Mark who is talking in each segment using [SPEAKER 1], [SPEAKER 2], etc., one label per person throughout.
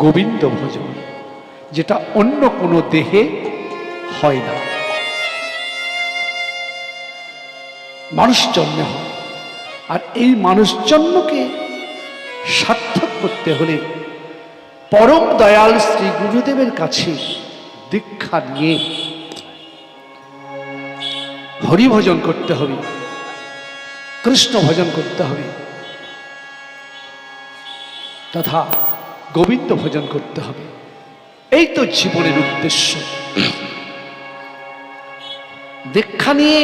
[SPEAKER 1] গোবিন্দ ভজন, যেটা অন্য কোনো দেহে হয় না, মানুষ জন্মে হয়। আর এই মানুষ জন্মকে সার্থক করতে হলে পরম দয়াল শ্রী গুরুদেবের কাছে দীক্ষা নিয়ে হরি ভজন করতে হবে, কৃষ্ণ ভজন করতে হবে, তথা গোবিন্দ ভজন করতে হবে। এই তো জীবনের উদ্দেশ্য। দীক্ষা নিয়ে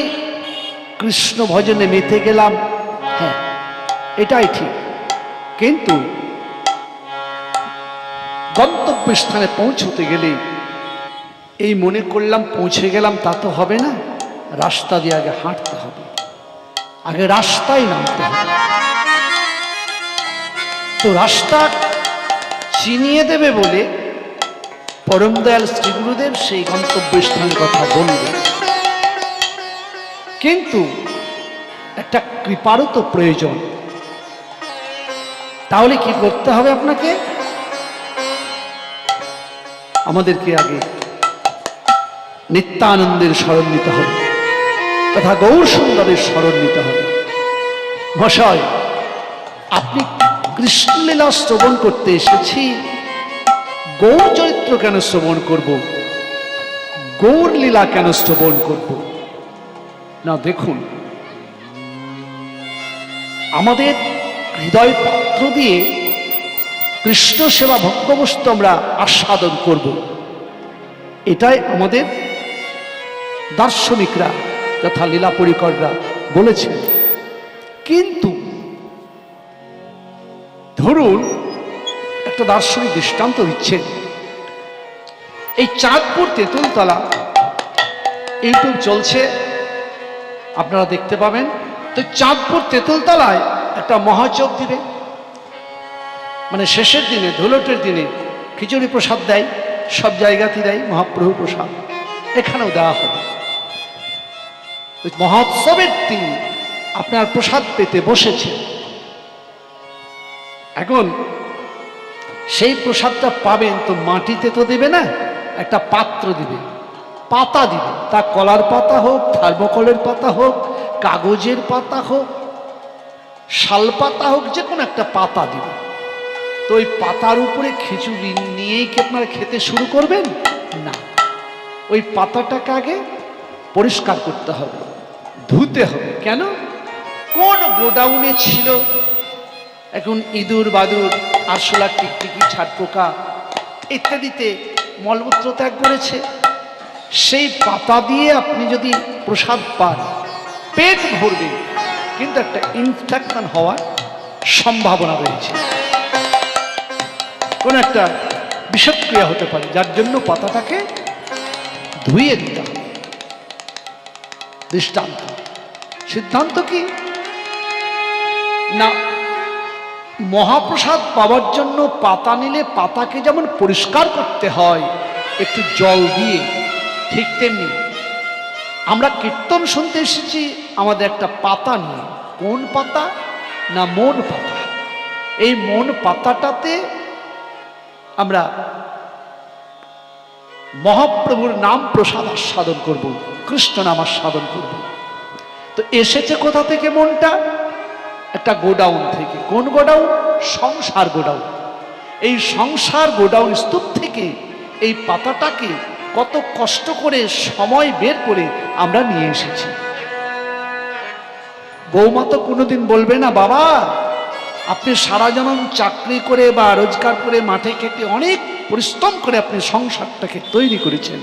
[SPEAKER 1] কৃষ্ণ ভজনে মেতে গেলাম, হ্যাঁ এটাই ঠিক, কিন্তু গন্তব্যস্থানে পৌঁছতে গেলে এই মনে করলাম পৌঁছে গেলাম, তা তো হবে না। রাস্তা দিয়ে আগে হাঁটতে হবে, আগে রাস্তায় নামতে হবে। তো রাস্তা চিনিয়ে দেবে বলে পরম দয়াল শ্রী গুরুদেব সেই গন্তব্যস্থানের কথা বলবে, কিন্তু একটা কৃপারও তো প্রয়োজন। তাহলে কি করতে হবে? আপনাকে আমাদেরকে আগে নিত্যানন্দের স্মরণ নিতে হবে, তথা গৌর সুন্দরের স্মরণ নিতে হবে। মশাই, আপনি কৃষ্ণলীলা শ্রবণ করতে এসেছি, গৌর চরিত্র কেন শ্রবণ করব? গৌর লীলা কেন শ্রবণ করব? না, দেখুন, আমাদের হৃদয় পাত্র দিয়ে কৃষ্ণ সেবা ভক্তবস্তু আমরা আস্বাদন করব, এটাই আমাদের দার্শনিকরা তথা লীলা পরিকররা বলেছেন। কিন্তু ধরুন একটা দার্শনিক দৃষ্টান্ত দিচ্ছেন। এই চাঁদপুর তেঁতুলতলা ইউটিউব চলছে, আপনারা দেখতে পাবেন। তো চাঁদপুর তেঁতুলতলায় একটা মহাযজ্ঞ দিবে, মানে শেষের দিনে, ধুলটের দিনে খিচুড়ি প্রসাদ দেয়, সব জায়গাতেই দেয় মহাপ্রভু প্রসাদ, এখানেও দেওয়া হবে। মহোৎসবের দিন আপনার প্রসাদ পেতে বসেছে। এখন সেই প্রসাদটা পাবেন তো মাটিতে তো দেবে না, একটা পাত্র দিবে, পাতা দিবে, তা কলার পাতা হোক, থার্মোকলের পাতা হোক, কাগজের পাতা হোক, শাল পাতা হোক, যে কোনো একটা পাতা দিবে। তো ওই পাতার উপরে খিচুড়ি নিয়েই কি আপনারা খেতে শুরু করবেন? না, ওই পাতাটাকে আগে পরিষ্কার করতে হবে, ধুতে হবে। কেন? কোন গোডাউনে ছিল, এখন ইঁদুর বাদুর, আরশোলা, টিকটিকি, ছাটপোকা ইত্যাদিতে মলমূত্র ত্যাগ করেছে। সেই পাতা দিয়ে আপনি যদি প্রসাদ পান, পেট ভরবে, কিন্তু একটা ইনফেকশন হওয়ার সম্ভাবনা রয়েছে, কোন একটা বিষক্রিয়া হতে পারে, যার জন্য পাতাটাকে ধুয়ে দিতে হবে। দৃষ্টান্ত। সিদ্ধান্ত কি? না, মহাপ্রসাদ পাওয়ার জন্য পাতা নিলে পাতাকে যেমন পরিষ্কার করতে হয় একটু জল দিয়ে, ঠিক তেমনি আমরা কীর্তন শুনতে এসেছি আমাদের একটা পাতা নিয়ে। কোন পাতা? না, মন পাতা। এই মন পাতাটাতে আমরা মহাপ্রভুর নাম প্রসাদ আস্বাদন করব, কৃষ্ণ নাম আস্বাদন করব। তো এসেছে কোথা থেকে মনটা? একটা গোডাউন থেকে। কোন গোডাউন? সংসার গোডাউন। এই সংসার গোডাউন স্তূপ থেকে এই পাতাটাকে কত কষ্ট করে সময় বের করে আমরা নিয়ে এসেছি। বৌমা তো কোনোদিন বলবে না, বাবা আপনি সারা জনম চাকরি করে বা রোজগার করে মাঠে খেটে অনেক পরিশ্রম করে আপনি সংসারটাকে তৈরি করেছেন,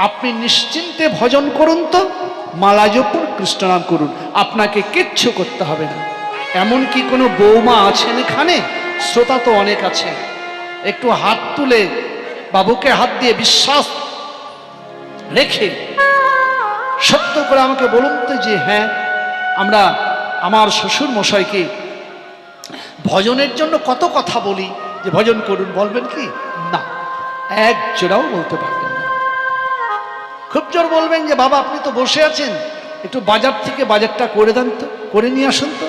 [SPEAKER 1] আপনি নিশ্চিন্তে ভজন করুন, তো মালা জপুন, কৃষ্ণনাম করুন, আপনাকে কিচ্ছু করতে হবে না। এমন কি কোনো বৌমা আছেন এখানে? শ্রোতা তো অনেক আছে, একটু হাত তুলে বাবুকে হাত দিয়ে বিশ্বাস রেখে সত্য করে আমাকে বলুন তো যে হ্যাঁ, আমরা আমার শ্বশুর মশাইকে ভজনের জন্য কত কথা বলি যে ভজন করুন, বলবেন কি? না, এক জোড়াও বলতে পারবেন না। খুব জোর বলবেন যে বাবা আপনি তো বসে আছেন, একটু বাজার থেকে বাজারটা করে দেন তো, করে নিয়ে আসুন তো।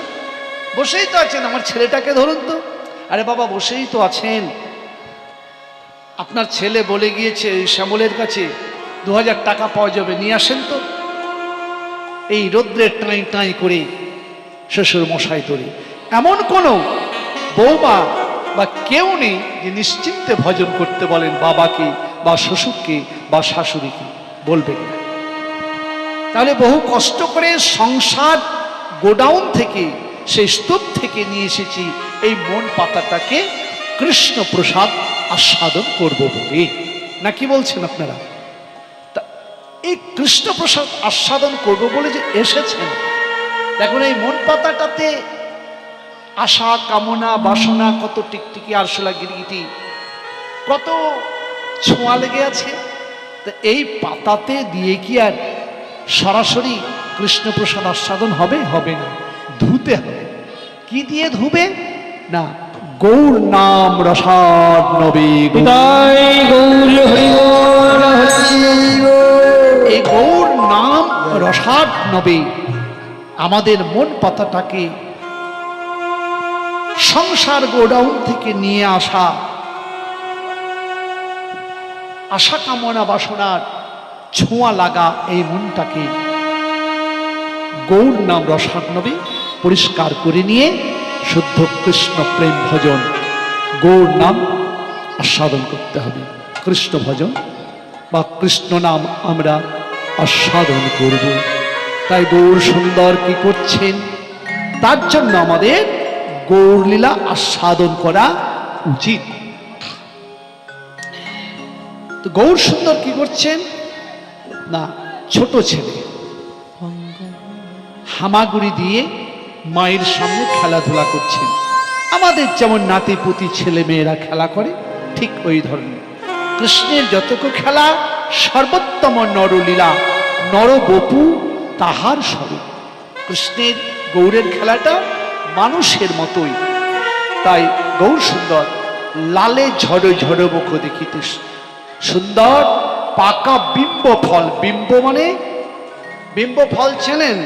[SPEAKER 1] বসেই তো আছেন, আমার ছেলেটাকে ধরুন তো। আরে বাবা বসেই তো আছেন, আপনার ছেলে বলে গিয়েছে শ্যামলের কাছে 2000 টাকা পাওয়া যাবে, নিয়ে আসেন তো। এই রোদ্রে টাই টাই করে শ্বশুর মশাই তোরে, এমন কোনো বৌমা বা কেউ নেই যে নিশ্চিন্তে ভজন করতে বলেন বাবাকে বা শ্বশুরকে বা শাশুড়িকে, বলবেন না। তাহলে বহু কষ্ট করে সংসার গোডাউন থেকে, সেই স্তূপ থেকে নিয়ে এসেছি এই মন পাতাটাকে কৃষ্ণ প্রসাদ আস্বাদন করব বলে। না কি বলছেন আপনারা? এই কৃষ্ণ প্রসাদ আস্বাদন করব বলে যে এসেছেন, দেখুন এই মন পাতাটাতে আশা কামনা বাসনা কত টিকটিকি আরশোলা গিরগিটি কত ছোঁয়া লেগে আছে। তা এই পাতাতে দিয়ে কি আর সরাসরি কৃষ্ণ প্রসাদ আস্বাদন হবে? হবে না, ধুতে হবে। কি দিয়ে ধুবে? না, গৌর নাম রসাদ নবী। এই গৌর নাম রসাদ নবী আমাদের মন পাতাটাকে সংসার গোডাউন থেকে নিয়ে আসা আশা কামনা বাসনার ছোঁয়া লাগা এই মনটাকে গৌর নাম রসাদ নবী পরিষ্কার করে নিয়ে শুদ্ধ কৃষ্ণ প্রেম ভজন গৌর নাম আস্বাদন করতে হবে। কৃষ্ণ ভজন বা কৃষ্ণ নাম আমরা আস্বাদন করব। তাই গৌর সুন্দর কি করছেন? তার জন্য আমাদের গৌর লীলা আস্বাদন করা উচিত। তো গৌর সুন্দর কি করছেন? না, ছোট ছেলে হামাগুড়ি দিয়ে মায়ের সামনে খেলাধুলা করছেন। আমাদের যেমন নাতিপুতি ছেলে মেয়েরা খেলা করে, ঠিক ওই ধরনের কৃষ্ণের যতটুকু খেলা সর্বোত্তম নরলীলা, নরবপু তাহার স্বরূপ। কৃষ্ণের গৌরের খেলাটা মানুষের মতোই। তাই গৌর সুন্দর লালে ঝড়ো ঝড়ো মুখ দেখিতে সুন্দর পাকা বিম্ব ফল। বিম্ব মানে বিম্ব ফল চেনেন?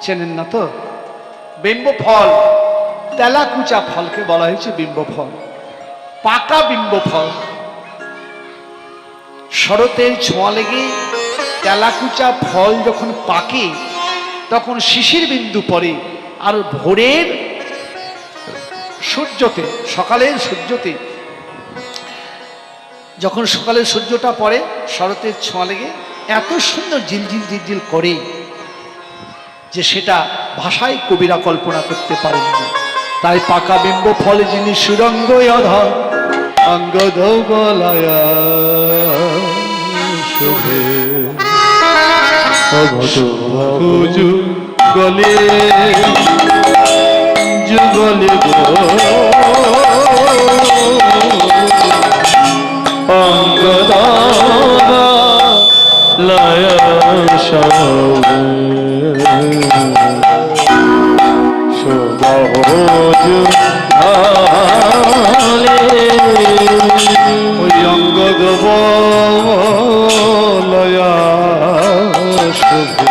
[SPEAKER 1] চেনেন না তো? বিম্ব ফল তেলাকুচা ফলকে বলা হয়েছে বিম্ব ফল। পাকা বিম্ব ফল শরতের ছোঁয়া লেগে তেলাকুচা ফল যখন পাকে তখন শিশির বিন্দু পড়ে, আর ভোরের সূর্যতে, সকালের সূর্যতে যখন সকালের সূর্যটা পড়ে শরতের ছোঁয়া লেগে এত সুন্দর ঝিলঝিল ঝিলঝিল করে যে সেটা ভাষায় কবিরা কল্পনা করতে পারেন না। তাই পাকা বিম্ব ফলে যিনি সুরঙ্গ অধর অঙ্গ ধৌগলায়া শোভে যুগলে যুগলে অঙ্গ ধৌগলায়া শোভে ওই অঙ্গ গবলয়া শোভে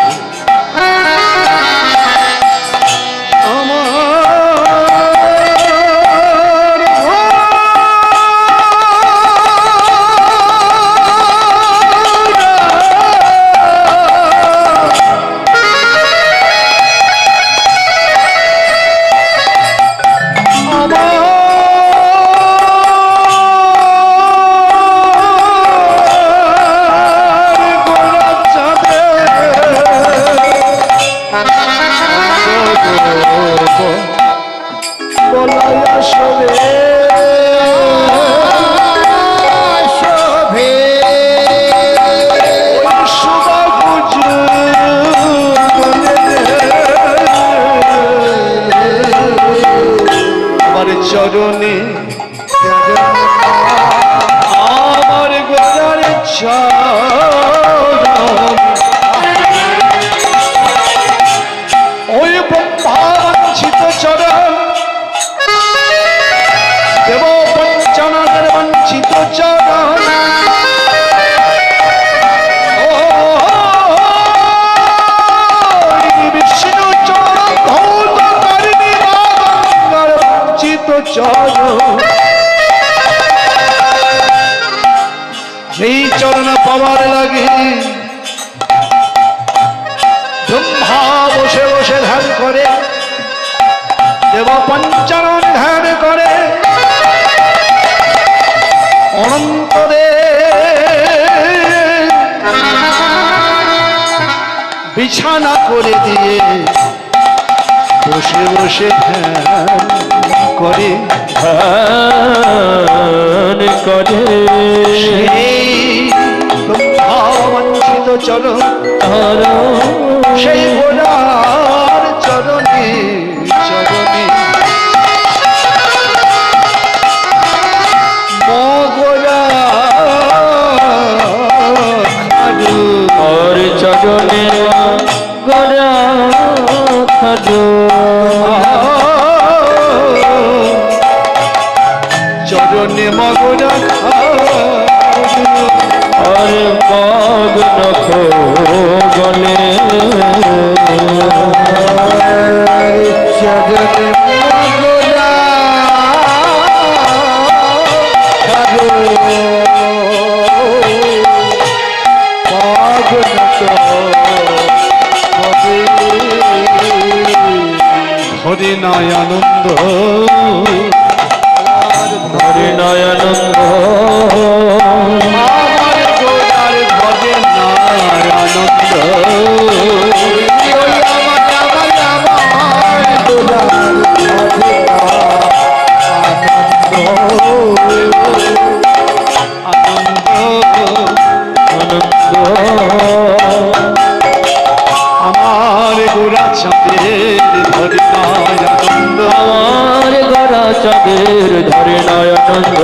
[SPEAKER 1] চরণে আমার গোজার ওই ব্রহ্মাঞ্চিত চরণ দেব পঞ্চনাথের বঞ্চিত চরণ বিষ্ণু চরণ ধৌত করিনি বঞ্চিত চরণ এই চরণ পাওয়ার লাগে ব্রহ্মা বসে বসে ধ্যান করে, দেব পঞ্চানন ধ্যান করে, অনন্তরে বিছানা করে দিয়ে বসে বসে ধ্যান করে,
[SPEAKER 2] ধ্যান করে।
[SPEAKER 1] সেই ব্রহ্মাবাঞ্ছিত চরণ সেই ঘোড়ার চরণে চরণে মগরা খাডু
[SPEAKER 2] और चरणे गोरा खाडू
[SPEAKER 1] চরণে মগরা খাডু
[SPEAKER 2] और पाग नखो गले
[SPEAKER 1] চরণে মগরা খাডু হরে নয়ানন্দ
[SPEAKER 2] हरि नयानंद
[SPEAKER 1] আমার গোড়ার ভজে নয়ানন্দ আমার গোড়া চাঁদের ধরে নয়ানন্দ
[SPEAKER 2] আমার গড়া চাঁদের ধরে নয়ানন্দ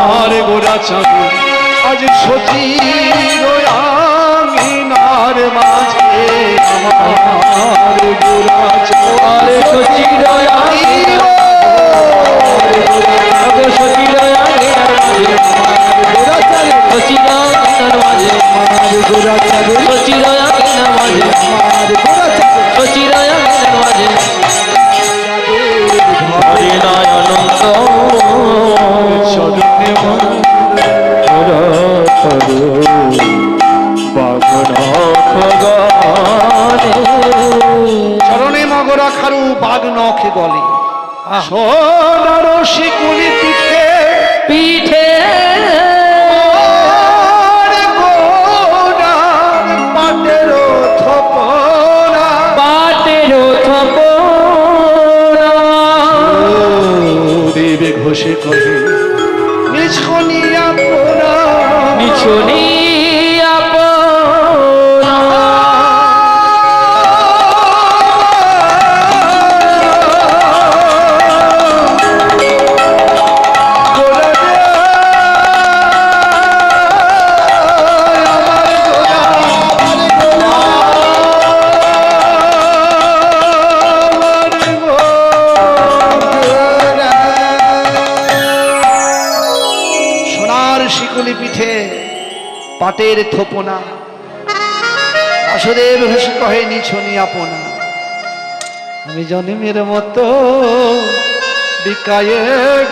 [SPEAKER 1] আমার গোড়া চাঁদের আজ সচির আঙিনার মাঝে আমার গোড়া
[SPEAKER 2] আর সচির
[SPEAKER 1] চরণে মগরা খারু বাঘ নখে গলে সোনার শিকুলি পিঠে
[SPEAKER 2] পিঠে
[SPEAKER 1] আর গোড়ার পাটের থপনা
[SPEAKER 2] পাটের
[SPEAKER 1] দেবে ঘোষে কহে নিছনিয়া পোনা
[SPEAKER 2] নিছনি
[SPEAKER 1] শিকুলি পিঠে পাটের থোপনা বাসুদেব হেসে কহে নিছনি আপনা আমি জন্মের মতো বিকায়ে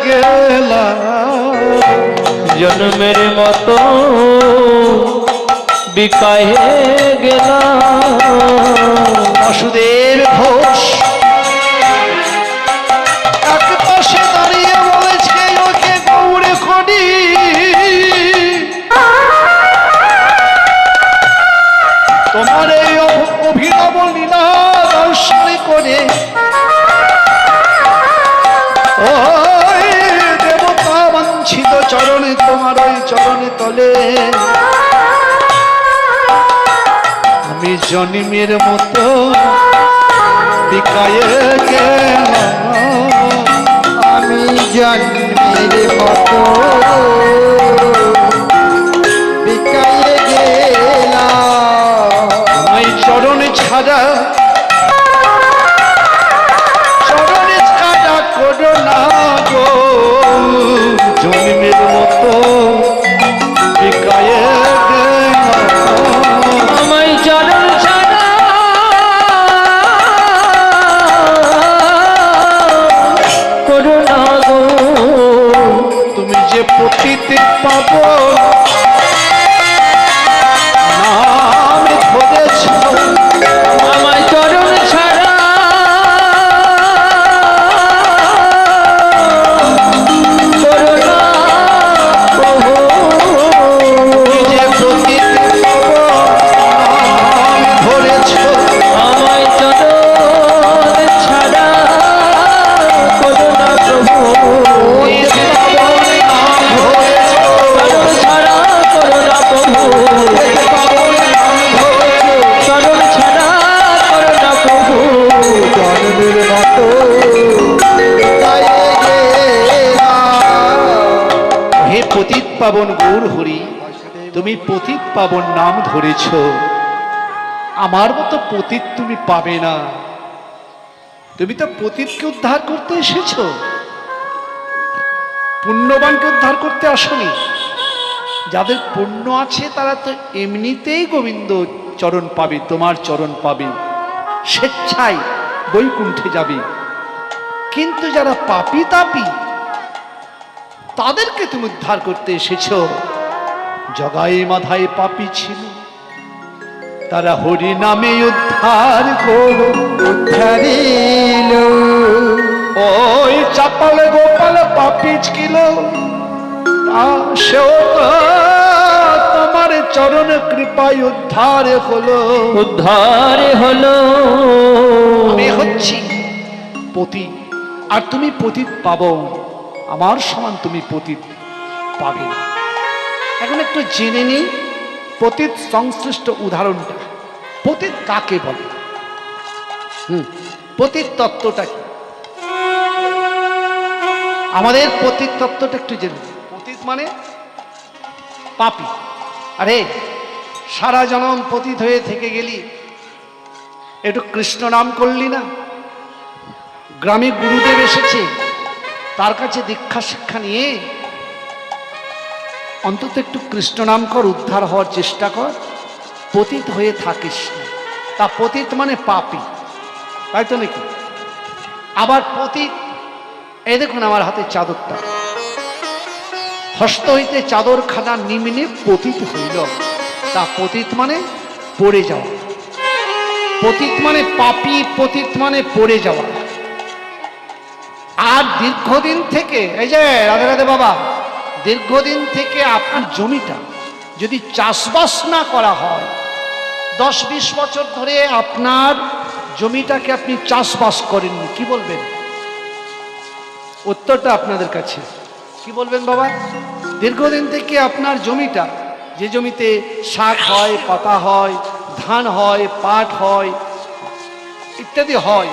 [SPEAKER 1] গেলাম
[SPEAKER 2] জন্মের মতো বিকায়ে গেলাম
[SPEAKER 1] বাসুদেব ঘোষ এক পাশে দাঁড়িয়ে বলেছে ওকে গৌড়ে খনি তোমার এই অভিনব লীলা দর্শন করে ওই দেবতা বাঞ্ছিত চরণে তোমার ওই চরণে তলে আমি জন্মের মতো বিকায়ে গেলাম
[SPEAKER 3] আমি জন্মের মতো বিকায়ে গেলাম
[SPEAKER 1] আমি চরণে ছাড়া করো না গো জন্মের মতো বিকায়ে গেলাম
[SPEAKER 2] আমায় চরণ ছাড়া করো না গো
[SPEAKER 1] তুমি যে পতিতে পাবো
[SPEAKER 3] মতো বিকায়ে গেলাম।
[SPEAKER 1] হে পতিত পাবন গৌর হরি, তুমি পতিত পাবন নাম ধরেছ, আমার মতো পতিত তুমি পাবে না। তুমি তো পতিতকে উদ্ধার করতে এসেছ, পুণ্যবানকে উদ্ধার করতে আসনি। যাদের পুণ্য আছে তারা তো এমনিতেই গোবিন্দ চরণ পাবে, তোমার চরণ পাবে, স্বেচ্ছায় বৈকুণ্ঠে যাবে। কিন্তু যারা পাপী তাপী তাদেরকে তুমি উদ্ধার করতে এসেছ। জগাই মাথায় পাপী ছিল, তারা হরি নামে উদ্ধার করো।
[SPEAKER 3] উদ্ধারিল
[SPEAKER 1] ওই চাপালে গোপাল পাপী ছিল, সেও তো তোমার চরণ কৃপায় উদ্ধার হলো।
[SPEAKER 2] উদ্ধার হলো।
[SPEAKER 1] আমি হচ্ছি পতিত, আর তুমি পতিত পাবো, আমার সমান তুমি পতিত পাবে না। এখন একটু জেনে নিই পতিত সংশ্লিষ্ট উদাহরণটা। পতিত কাকে বলে? পতিত তত্ত্বটা কি? আমাদের পতিত তত্ত্বটা একটু জেনে নিই। পতিত মানে পাপী। আরে সারা জনম পতিত হয়ে থেকে গেলি, একটু কৃষ্ণ নাম করলি না? গ্রামে গুরুদেব এসেছে, তার কাছে দীক্ষা শিক্ষা নিয়ে অন্তত একটু কৃষ্ণ নাম কর, উদ্ধার হওয়ার চেষ্টা কর। পতিত হয়ে থাকিস না। তা পতিত মানে পাপী, তাই তো নাকি? আবার পতিত, এই দেখুন আমার হাতে চাদরটা, হস্ত হইতে চাদর খানা নিম্নে পতিত হইল। তা পতিত মানে পড়ে যাওয়া, পতিত মানে পাপী, পতিত মানে পড়ে যাওয়া। আর দীর্ঘদিন থেকে, এই যে রাধে রাধে বাবা, দীর্ঘদিন থেকে আপনার জমিটা যদি চাষবাস না করা হয়, 10-20 বছর ধরে আপনার জমিটাকে আপনি চাষবাস করেননি, কি বলবেন? উত্তরটা আপনাদের কাছে, কি বলবেন বাবা? দীর্ঘদিন থেকে আপনার জমিটা, যে জমিতে শাক হয়, পাতা হয়, ধান হয়, পাট হয়, ইত্যাদি হয়,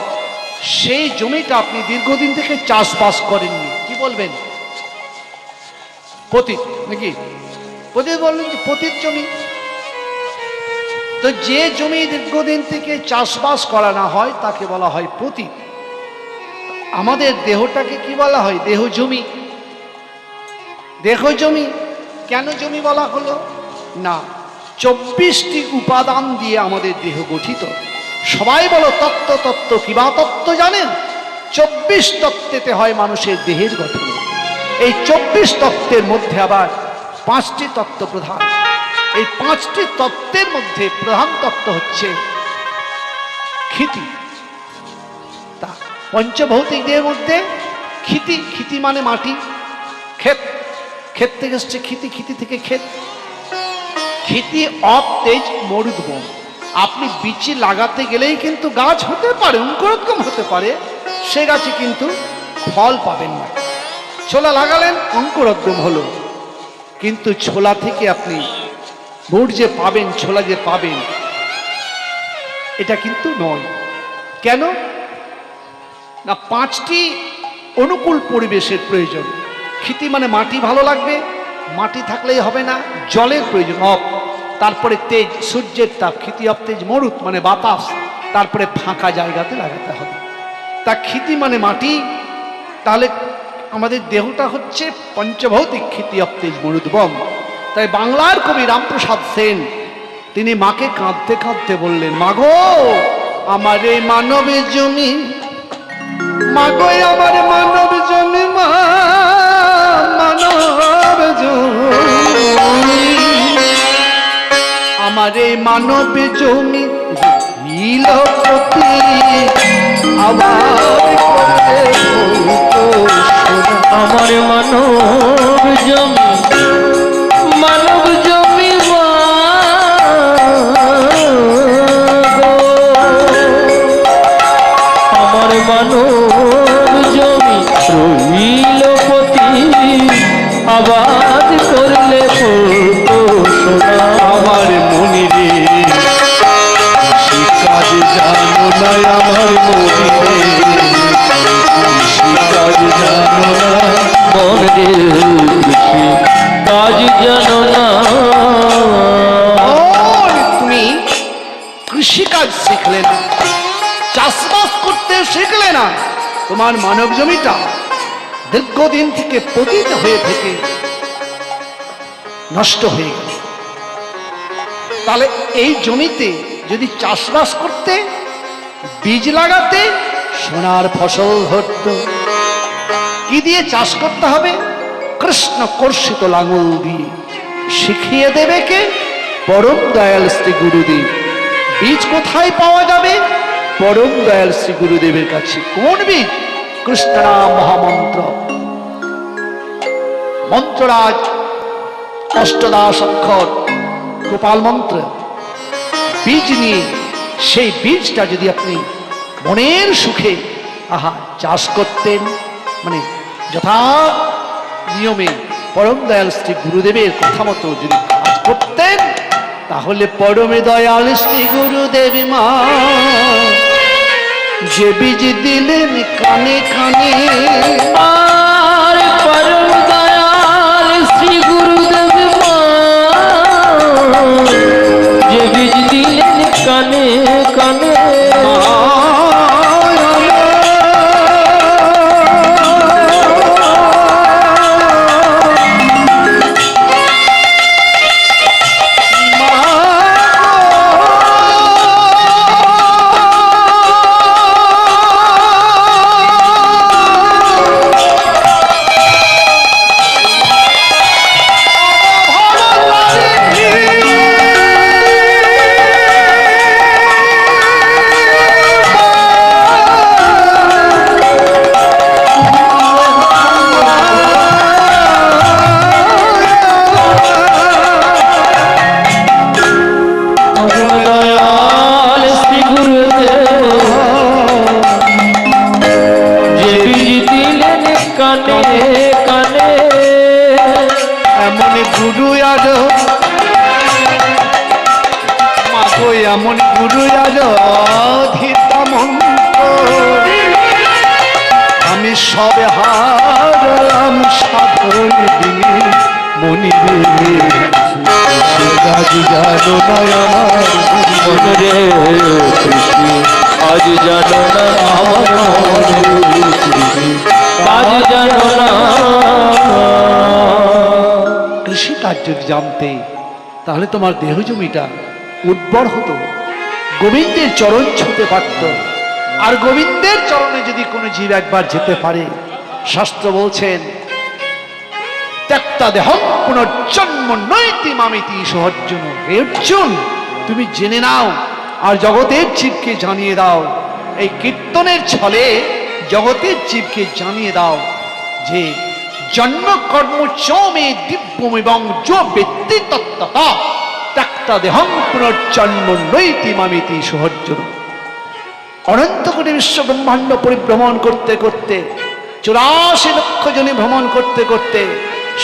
[SPEAKER 1] সেই জমিটা আপনি দীর্ঘদিন থেকে চাষবাস করেননি, কি বলবেন? পতিত নাকি? পতিত বললেন যে পতিত জমি। তো যে জমি দীর্ঘদিন থেকে চাষবাস করা না হয় তাকে বলা হয় পতিত। আমাদের দেহটাকে কি বলা হয়? দেহ জমি। দেহ জমি কেন জমি বলা হলো? না, 24টি উপাদান দিয়ে আমাদের দেহ গঠিত। সবাই বলো তত্ত্ব তত্ত্ব, কিবা তত্ত্ব জানেন? 24 তত্ত্বেতে হয় মানুষের দেহের গঠন। এই 24 তত্ত্বের মধ্যে আবার 5টি তত্ত্ব প্রধান। এই 5টি তত্ত্বের মধ্যে প্রধান তত্ত্ব হচ্ছে ক্ষিতি। তা পঞ্চভৌতিক দেহের মধ্যে ক্ষিতি, ক্ষিতি মানে মাটি, ক্ষেত, ক্ষেত থেকে এসছে ক্ষিতি, ক্ষিতি থেকে ক্ষেত। ক্ষিতি অপ তেজ মরুদ্গম। আপনি বীচি লাগাতে গেলেই কিন্তু গাছ হতে পারে, অঙ্কুরোদ্গম হতে পারে, সে গাছে কিন্তু ফল পাবেন না। ছোলা লাগালেন, অঙ্কুরোদ্গম হলো, কিন্তু ছোলা থেকে আপনি মুড় যে পাবেন, ছোলা যে পাবেন, এটা কিন্তু নয়। কেন না? 5টি অনুকূল পরিবেশের প্রয়োজন। ক্ষিতি মানে মাটি ভালো লাগবে, মাটি থাকলেই হবে না, জলের প্রয়োজন অপ, তারপরে তেজ, সূর্যের তাপ, ক্ষিতি অপ তেজ মরুত মানে বাতাস, তারপরে ফাঁকা জায়গাতে লাগাতে হবে। তা ক্ষিতি মানে মাটি, তাহলে আমাদের দেহটা হচ্ছে পঞ্চভৌতিক, ক্ষিতি অপ তেজ মরুদ্গম। তাই বাংলার কবি রামপ্রসাদ সেন তিনি মাকে কাঁদতে কাঁদতে বললেন, মাগো আমার এই মানব জমি, মাগো আমার মানব জমি, মা মানব জমি, আমার এই মানব জমি হিলপতি আবার
[SPEAKER 2] আমার মানব জমি, মানব জমি মা গো। আমার মানব জমি রইল পতি, আবাদ করলে ফলতো সোনা।
[SPEAKER 1] আমার মনিরে কাজ জানো না, আমার মনিরে তোমার মানব জমিটা দীর্ঘদিন থেকে পতিত হয়ে থেকে নষ্ট হয়ে গেল। তাহলে এই জমিতে যদি চাষবাস করতে, বীজ লাগাতে, সোনার ফসল ধরত। কি দিয়ে চাষ করতে হবে? কৃষ্ণ কর্ষিত লাঙল দিয়ে। শিখিয়ে দেবে কে? পরম দয়াল শ্রী গুরুদেব। বীজ কোথায় পাওয়া যাবে? পরম দয়াল শ্রী গুরুদেবের কাছে। কোন বীজ? কৃষ্ণ নাম মহামন্ত্র। মন্ত্ররাজ অষ্টদাশ অক্ষর গোপাল মন্ত্র। বীজ নিয়ে সেই বীজটা যদি আপনি মনের সুখে চাষ করতেন, মানে যথা নিয়মে পরম দয়াল শ্রী গুরুদেবের কথা মতো যদি কাজ করতেন, তাহলে পরমে দয়াল শ্রী গুরুদেব মা যে বীজ দিলেন কানে কানে,
[SPEAKER 2] আর পরম দয়াল শ্রী গুরুদেব মা যে বীজ দিলেন কানে কানে,
[SPEAKER 1] এমন গুরু আমি সবে হারাম সাধন দিনে মনিবে আজ জানো না আমার
[SPEAKER 2] মনে আজ জানো না আমার আজ জানো না।
[SPEAKER 1] কৃষিকাজ যদি জানতে, তাহলে তোমার দেহ জমিটা উর্বর হতো, গোবিন্দের চরণ ছুঁতে পারত। আর গোবিন্দের চরণে যদি কোনো জীব একবার যেতে পারে, শাস্ত্র বলছেন ত্যক্তা দেহং পুনর্জন্ম নৈতি মামিতি সহর্জুন। হে অর্জুন, তুমি জেনে নাও আর জগতের জীবকে জানিয়ে দাও, এই কীর্তনের ছলে জগতের জীবকে জানিয়ে দাও যে জন্ম কর্ম চমে দিব্যম এবং যো ব্যক্তি তত্ত্বতা ত্যক্তা দেহং পুনর্জন্ম নৈতি মামিতি সহর্জুন। অনন্ত কোটি বিশ্ব ব্রহ্মাণ্ড পরিভ্রমণ করতে করতে, 84 লক্ষ জনে ভ্রমণ করতে করতে,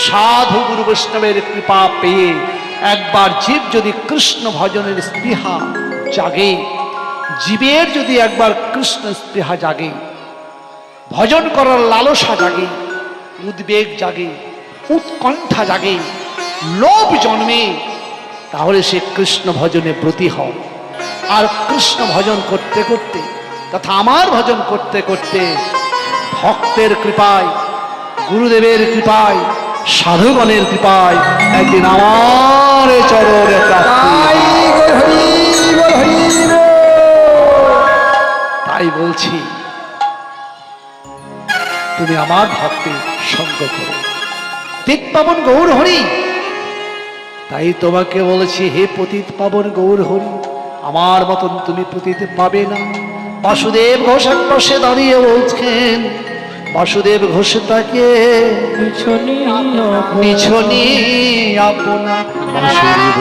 [SPEAKER 1] সাধু গুরু বৈষ্ণবের কৃপা পেয়ে একবার জীব যদি কৃষ্ণ ভজনের স্পৃহা জাগে, জীবের যদি একবার কৃষ্ণ স্পৃহা জাগে, ভজন করার লালসা জাগে, উদ্বেগ জাগে, উৎকণ্ঠা জাগে, লোভ জন্মে, তাহলে সে কৃষ্ণ ভজনে ব্রতী হয়। আর কৃষ্ণ ভজন করতে করতে তথা আমার ভজন করতে করতে ভক্তের কৃপায়, গুরুদেবের কৃপায়, সাধুগণের কৃপায় একদিন আমার চরণে তাই বলছি, তুমি আমার ভক্তের সঙ্গ করো। পতিত পাবন গৌর হরি, তাই তোমাকে বলেছি হে পতিত পাবন গৌর হরি, আমার মতন তুমি পতিত পাবে না। বাসুদেব ঘোষ এক পাশে দাঁড়িয়ে বলছেন, বাসুদেব ঘোষ তাকে নিছনি আপনা বাসুদেব